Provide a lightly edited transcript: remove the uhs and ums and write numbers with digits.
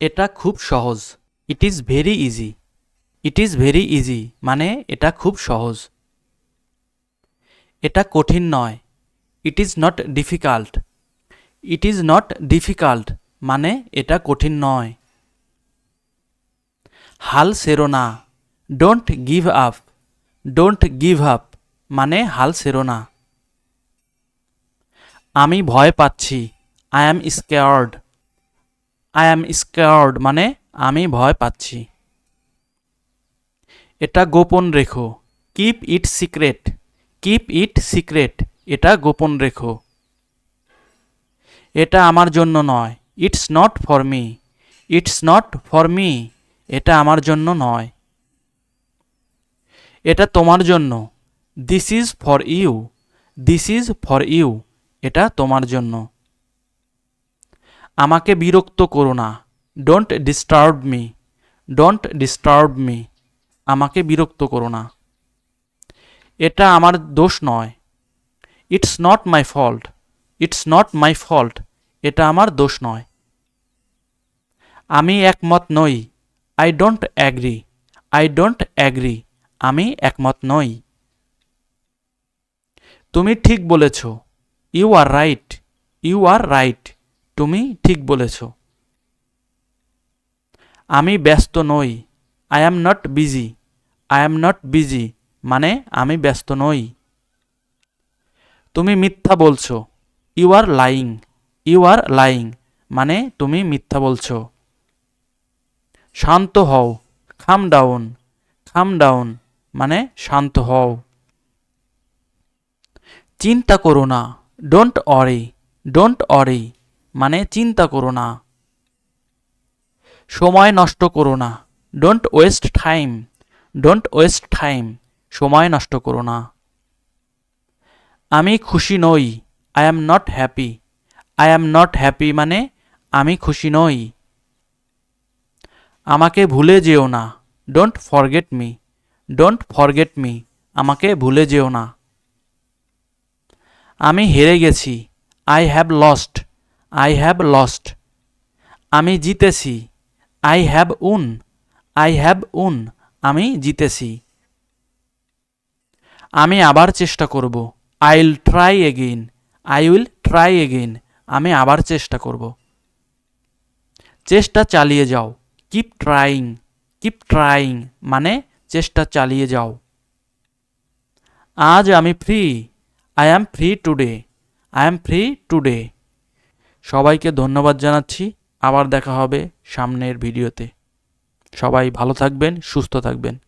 এটা খুব সহজ। It is very easy. It is very easy মানে এটা খুব সহজ। এটা কঠিন নয়। It is not difficult. It is not difficult মানে এটা কঠিন নয়। হাল ছেড়ো না। Don't give up. Don't give up মানে হাল ছেড়ো না। আমি ভয় পাচ্ছি। I am scared. I am scared মানে আমি ভয় পাচ্ছি। এটা গোপন রেখো। Keep it secret. Keep it secret এটা গোপন রেখো। এটা আমার জন্য নয়। It's not for me. It's not for me এটা আমার জন্য নয়। এটা তোমার জন্য। This is for you. This is for you এটা তোমার জন্য। আমাকে বিরক্ত করো না। Don't disturb me. Don't disturb me আমাকে বিরক্ত করো না। এটা আমার দোষ নয়। It's not my fault. It's not my fault এটা আমার দোষ নয়। আমি একমত নই। I don't agree. I don't agree আমি একমত নই। তুমি ঠিক বলেছ। You are right. You are right তুমি ঠিক বলেছ। আমি ব্যস্ত নই। I am not busy. I am not busy মানে আমি ব্যস্ত নই। তুমি মিথ্যা বলছো। You are lying. You are lying মানে তুমি মিথ্যা বলছো। শান্ত হও। খাম ডাউন। খাম ডাউন মানে শান্ত হও। চিন্তা করো না। ডোন্ট অরি। ডোন্ট অরি মানে চিন্তা করো না। সময় নষ্ট করো না। Don't waste time. Don't waste time সময় নষ্ট করো না। আমি খুশি নই। I am not happy. I am not happy মানে আমি খুশি নই। আমাকে ভুলে যেও না। Don't forget me. Don't forget me আমাকে ভুলে যেও না। আমি হেরে গেছি। I have lost. I have lost আমি জিতেছি। আই হ্যাভ উন। আই হ্যাভ উন আমি জিতেছি। আমি আবার চেষ্টা করব। I will try again. I will try again আমি আবার চেষ্টা করব। চেষ্টা চালিয়ে যাও। Keep trying. কিপ ট্রাইং মানে চেষ্টা চালিয়ে যাও। আজ আমি free. I am free today. I am free today. সবাইকে ধন্যবাদ জানাচ্ছি। আবার দেখা হবে সামনের ভিডিওতে। সবাই ভালো থাকবেন, সুস্থ থাকবেন।